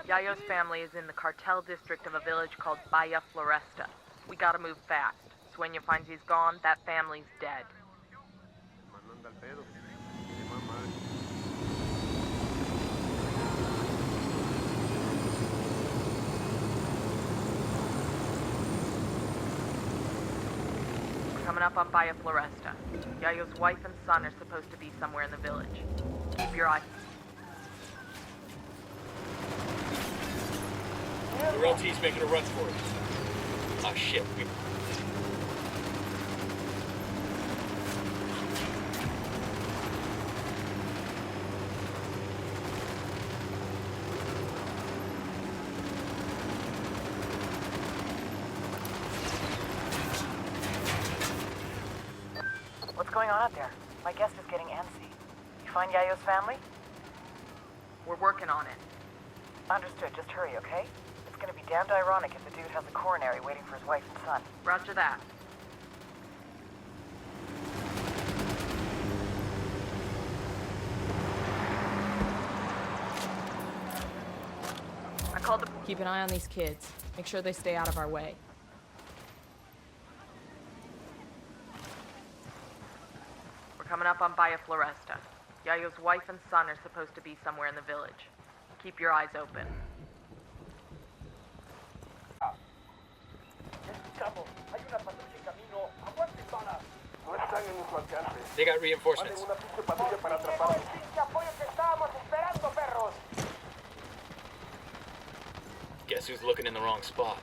Yayo's family is in the cartel district of a village called Bahia Floresta. We gotta move fast. Sueño finds he's gone, that family's dead. We're coming up on Bahia Floresta. Yayo's wife and son are supposed to be somewhere in the village. Keep your eyes. The RLT's making a run for it. Oh shit, What's going on out there? My guest is getting antsy. You find Yayo's family? We're working on it. Understood. Just hurry, okay? It's gonna be damned ironic if the dude has a coronary waiting for his wife and son. Roger that. I called the... Keep an eye on these kids. Make sure they stay out of our way. We're coming up on Bahia Floresta. Yayo's wife and son are supposed to be somewhere in the village. Keep your eyes open. they got reinforcements. Guess who's looking in the wrong spot?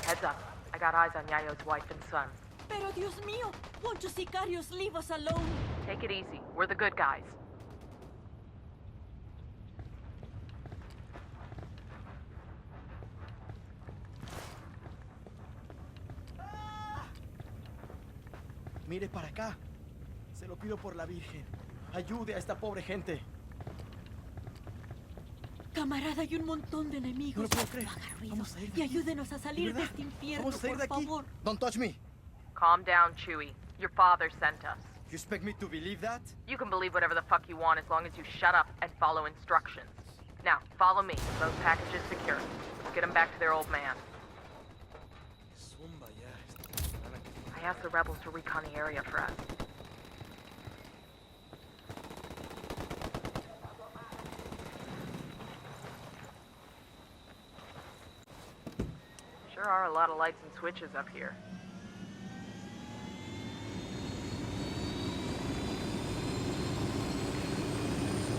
Heads up. I got eyes on Yayo's wife and son. Pero Dios mío, won't you sicarios leave us alone? Take it easy. We're the good guys. Mire para acá. Se lo pido por la Virgen. Ayude a esta pobre gente. Camarada, hay un montón de enemigos. No lo puedo creer. No haga ruido. Vamos a ir de y aquí. ayúdenos a salir de ¿Verdad? este infierno, Vamos a salir por de aquí. favor. Don't touch me. Calm down, Chewie. Your father sent us. You expect me to believe that? You can believe whatever the fuck you want as long as you shut up and follow instructions. Now, follow me. Those packages secure. We'll get them back to their old man. I asked the rebels to recon the area for us. Sure are a lot of lights and switches up here.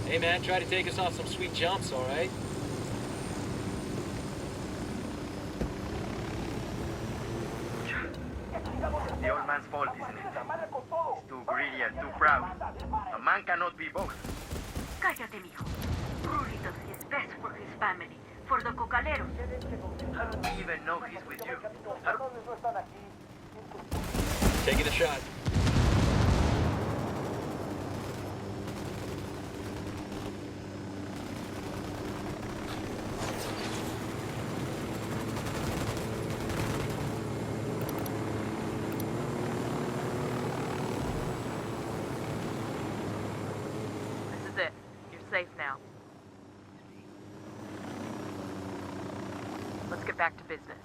Hey man, try to take us off some sweet jumps, alright? The old man's fault, isn't it? He's too greedy and too proud. A man cannot be both. Cállate, mijo. Rurito does his best for his family, for the cocaleros. I don't even know he's with you. Taking a shot. This is it. You're safe now. Let's get back to business.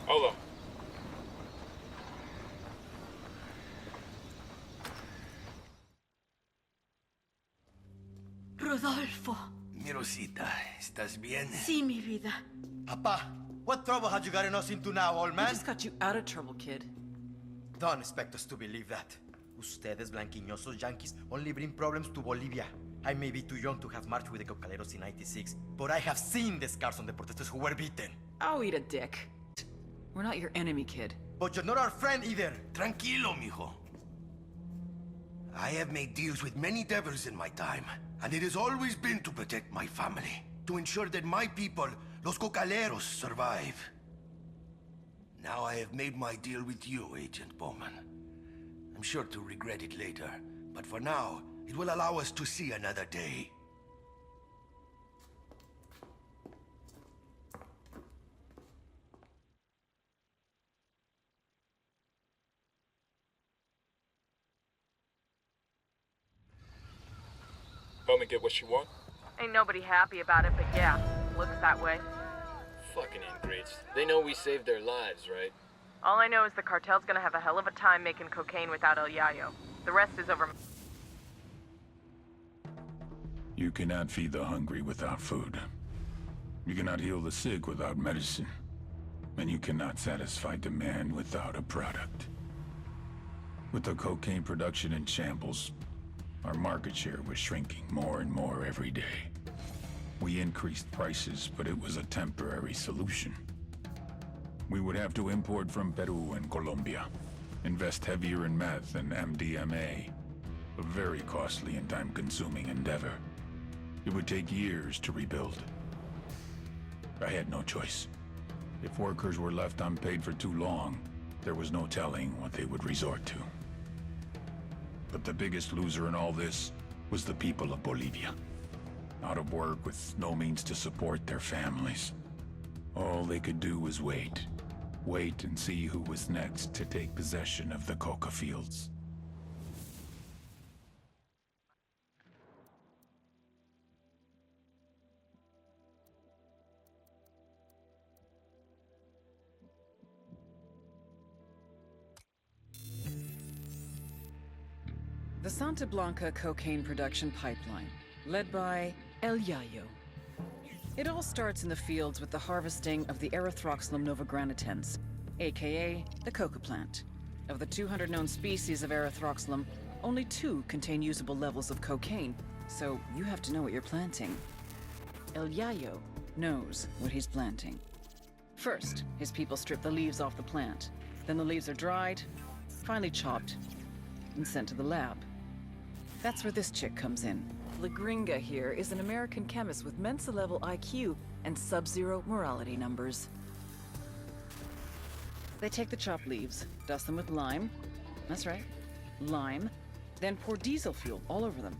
Hold on. Rodolfo. Mi Rosita, ¿estás bien? Sí, mi vida. Papa, what trouble had you gotten us into now, old I man? just got you out of trouble, kid. Don't expect us to believe that. Ustedes, blanquiñosos yankees, only bring problems to Bolivia. I may be too young to have marched with the cocaleros in '96, but I have seen the scars on the protesters who were beaten. Oh, eat a dick. We're not your enemy, kid. But you're not our friend either. Tranquilo, mijo. I have made deals with many devils in my time, and it has always been to protect my family, to ensure that my people, los cocaleros, survive. Now I have made my deal with you, Agent Bowman. I'm sure to regret it later, but for now, it will allow us to see another day. Bowman get what she want? Ain't nobody happy about it, but yeah, looks that way. Fucking ingrates. They know we saved their lives, right? All I know is the cartel's gonna have a hell of a time making cocaine without El Yayo. The rest is over. You cannot feed the hungry without food. You cannot heal the sick without medicine. And you cannot satisfy demand without a product. With the cocaine production in shambles, our market share was shrinking more and more every day. We increased prices, but it was a temporary solution. We would have to import from Peru and Colombia, invest heavier in meth and MDMA, a very costly and time-consuming endeavor. It would take years to rebuild. I had no choice. If workers were left unpaid for too long, there was no telling what they would resort to. But the biggest loser in all this was the people of Bolivia. Out of work with no means to support their families. All they could do was wait. Wait and see who was next to take possession of the coca fields. The Santa Blanca cocaine production pipeline, led by El Yayo. It all starts in the fields with the harvesting of the Erythroxylum novogranitens, aka the coca plant. Of the 200 known species of Erythroxylum, only 2 contain usable levels of cocaine, so you have to know what you're planting. El Yayo knows what he's planting. First, his people strip the leaves off the plant. Then the leaves are dried, finally chopped, and sent to the lab. That's where this chick comes in. La Gringa here is an American chemist with Mensa-level IQ and sub-zero morality numbers. They take the chopped leaves, dust them with lime. That's right, lime. Then pour diesel fuel all over them.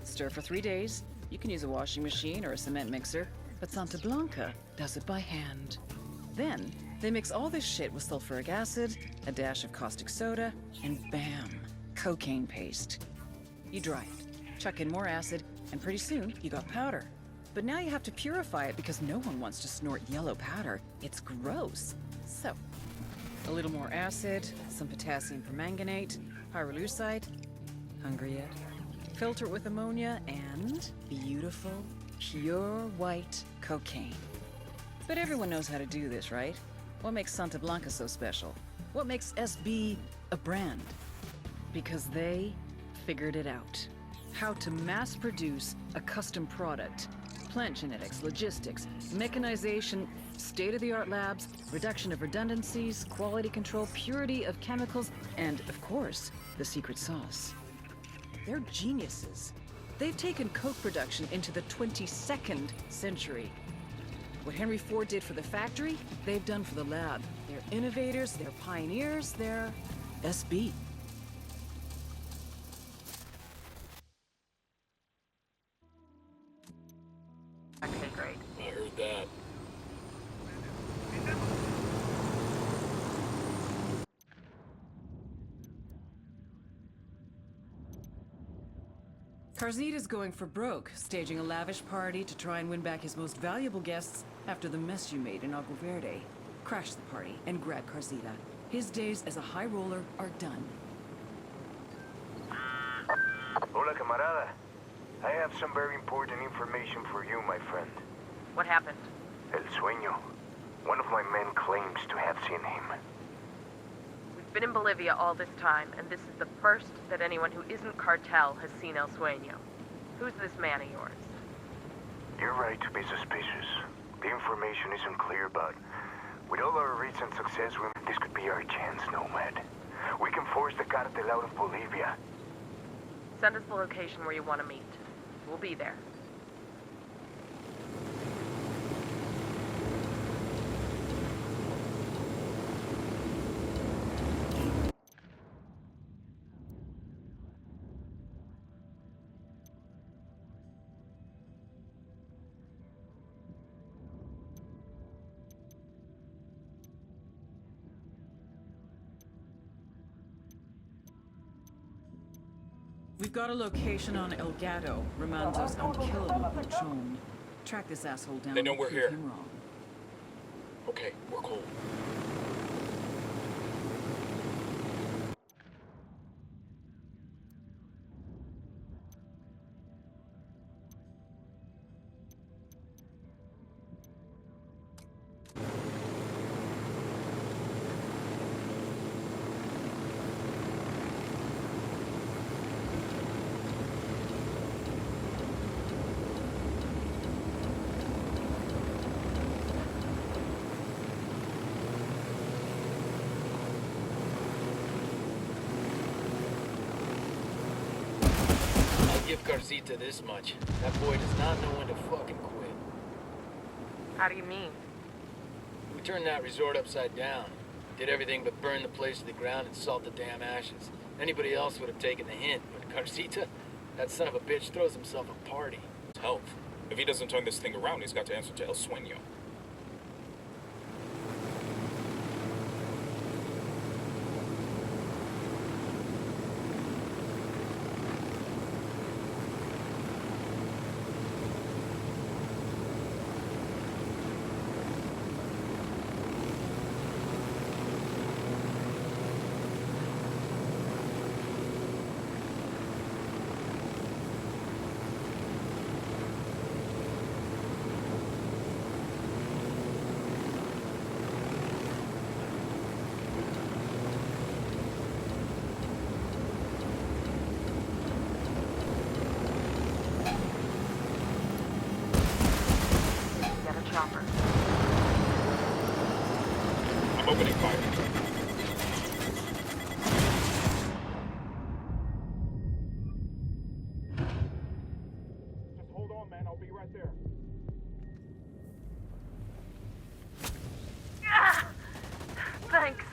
Stir for 3 days. You can use a washing machine or a cement mixer, but Santa Blanca does it by hand. Then, they mix all this shit with sulfuric acid, a dash of caustic soda, and bam, cocaine paste. You dry it, chuck in more acid, and pretty soon you got powder. But now you have to purify it because no one wants to snort yellow powder. It's gross. So, a little more acid, some potassium permanganate, pyrolusite. Hungry yet? Filter it with ammonia and beautiful, pure white cocaine. But everyone knows how to do this, right? What makes Santa Blanca so special? What makes SB a brand? Because they figured it out. How to mass produce a custom product. Plant genetics, logistics, mechanization, state-of-the-art labs, reduction of redundancies, quality control, purity of chemicals, and, of course, the secret sauce. They're geniuses. They've taken coke production into the 22nd century. What Henry Ford did for the factory, they've done for the lab. They're innovators, they're pioneers, they're SB. Okay, great. I heard that. Carzita's going for broke, staging a lavish party to try and win back his most valuable guests after the mess you made in Agua Verde. Crash the party and grab Carzita. His days as a high roller are done. Hola, camarada. I have some very important information for you, my friend. What happened? El Sueño. One of my men claims to have seen him. We've been in Bolivia all this time, and this is the first that anyone who isn't cartel has seen El Sueño. Who's this man of yours? You're right to be suspicious. The information isn't clear, but with all our recent success, this could be our chance, Nomad. We can force the cartel out of Bolivia. Send us the location where you want to meet. We'll be there. We've got a location on El Gato, Romanzo's unkillable patron. Track this asshole down. They know and we're prove here. him wrong. Okay, we're cool. Give Garcita this much. That boy does not know when to fucking quit. How do you mean? We turned that resort upside down. Did everything but burn the place to the ground and salt the damn ashes. Anybody else would have taken the hint, but Garcita, that son of a bitch throws himself a party. Help. If he doesn't turn this thing around, he's got to answer to El Sueño. Chopper. I'm opening fire. Just hold on, man. I'll be right there. Thanks.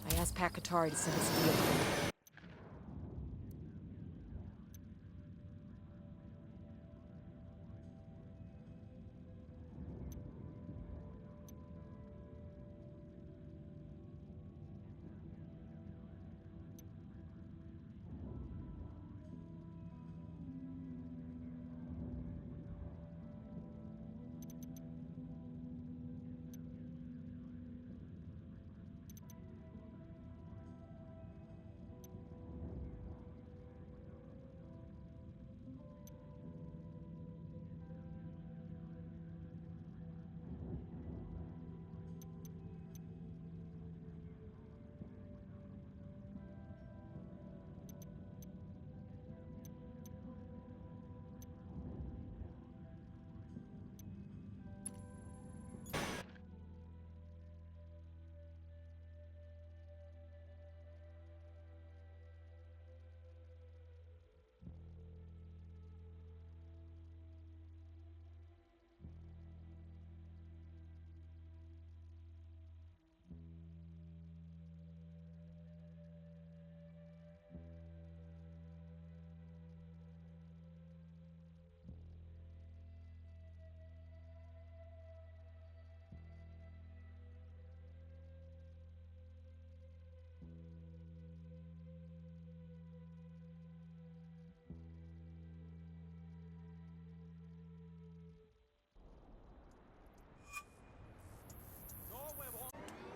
I asked Pat Katari to send us a vehicle.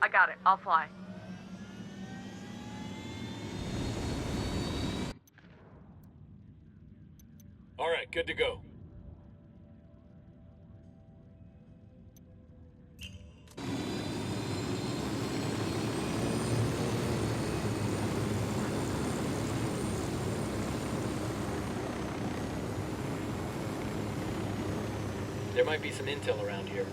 I got it. I'll fly. All right, good to go. There might be some intel around here.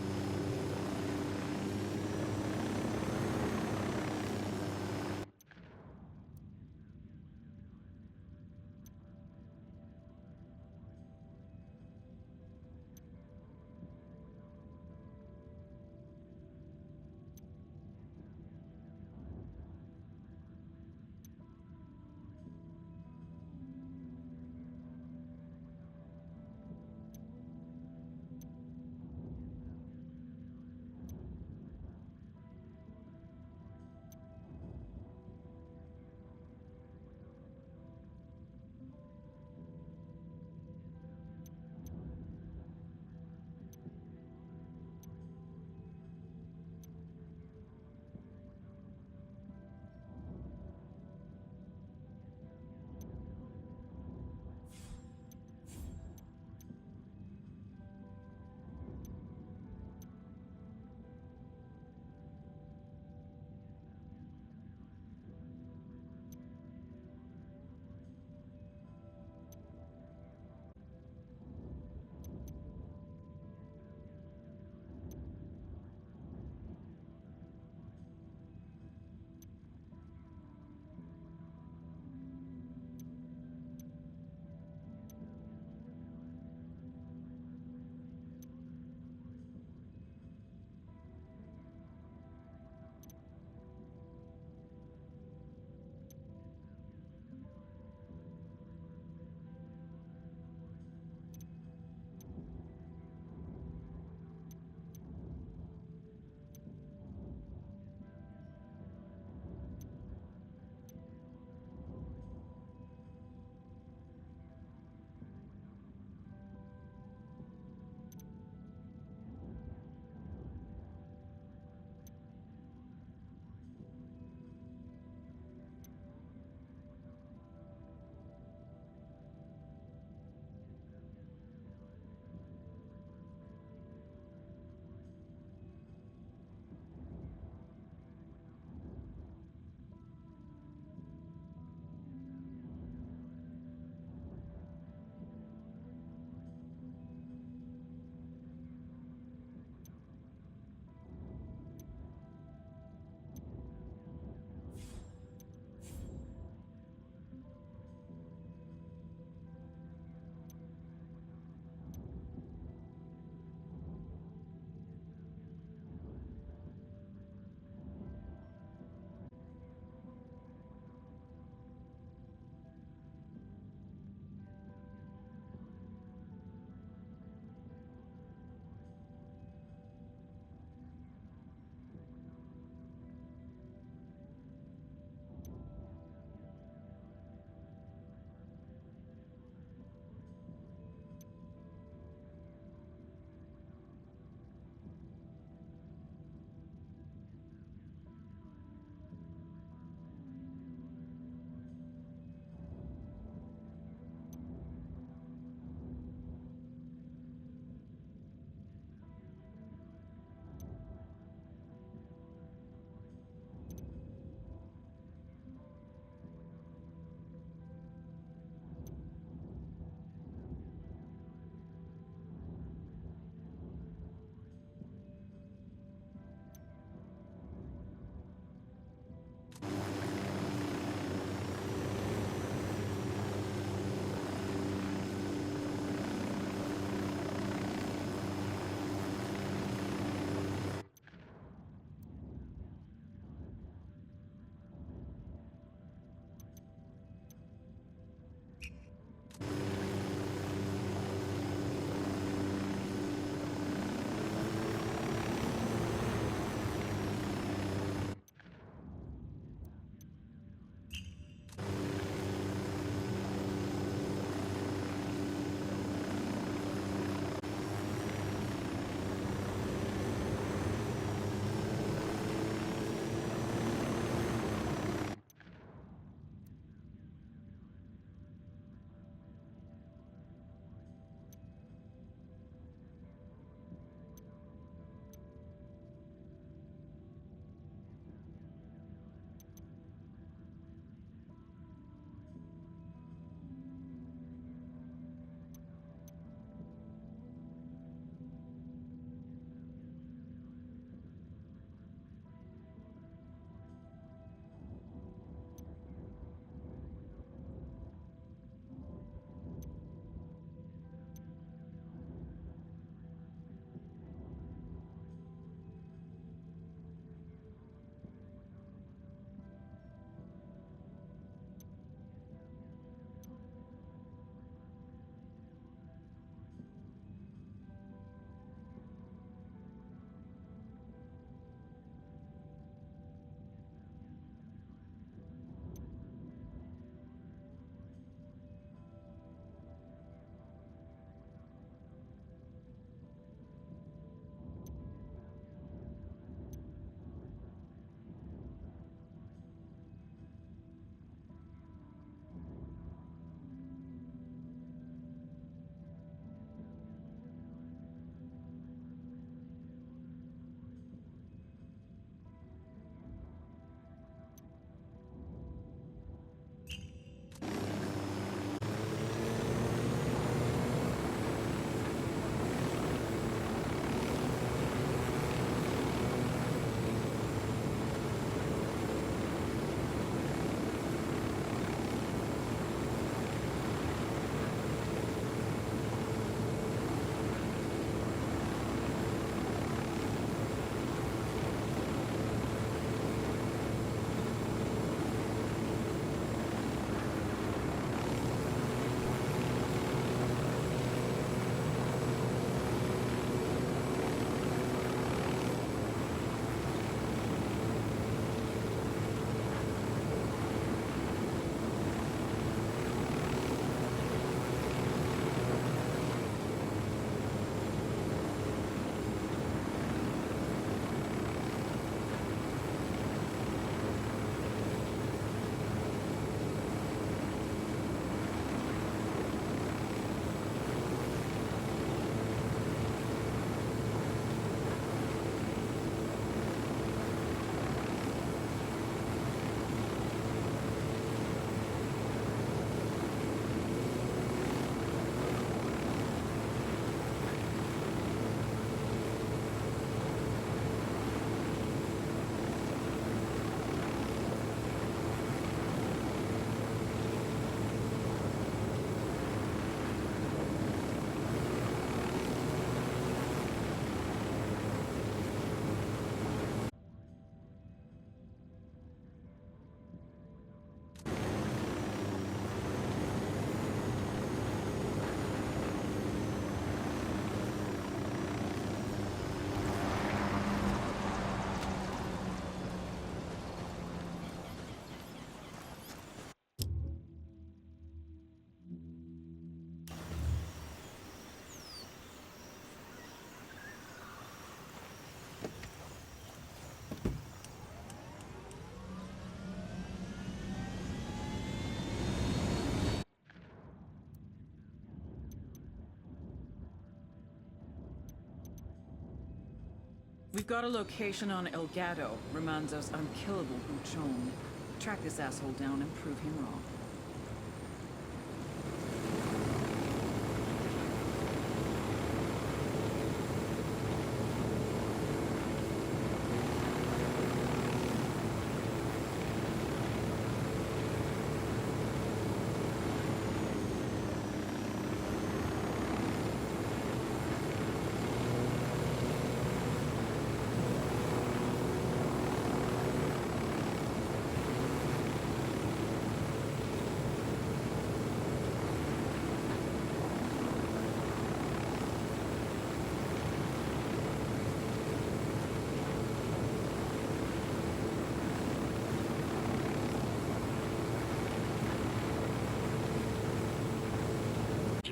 We've got a location on El Gato, Romanzo's unkillable buchon. Track this asshole down and prove him wrong.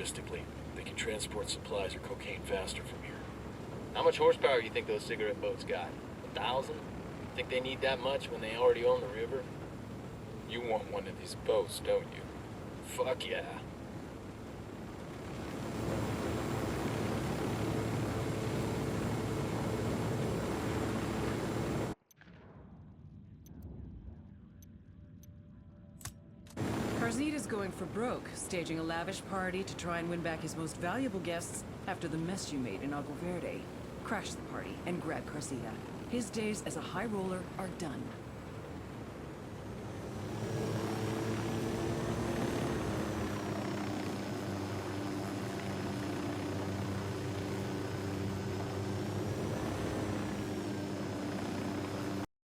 Logistically, they can transport supplies or cocaine faster from here. How much horsepower do you think those cigarette boats got? 1,000? Think they need that much when they already own the river? You want one of these boats, don't you? Fuck yeah. Carzita's going for broke, staging a lavish party to try and win back his most valuable guests after the mess you made in Agua Verde. Crash the party and grab Carzita. His days as a high roller are done.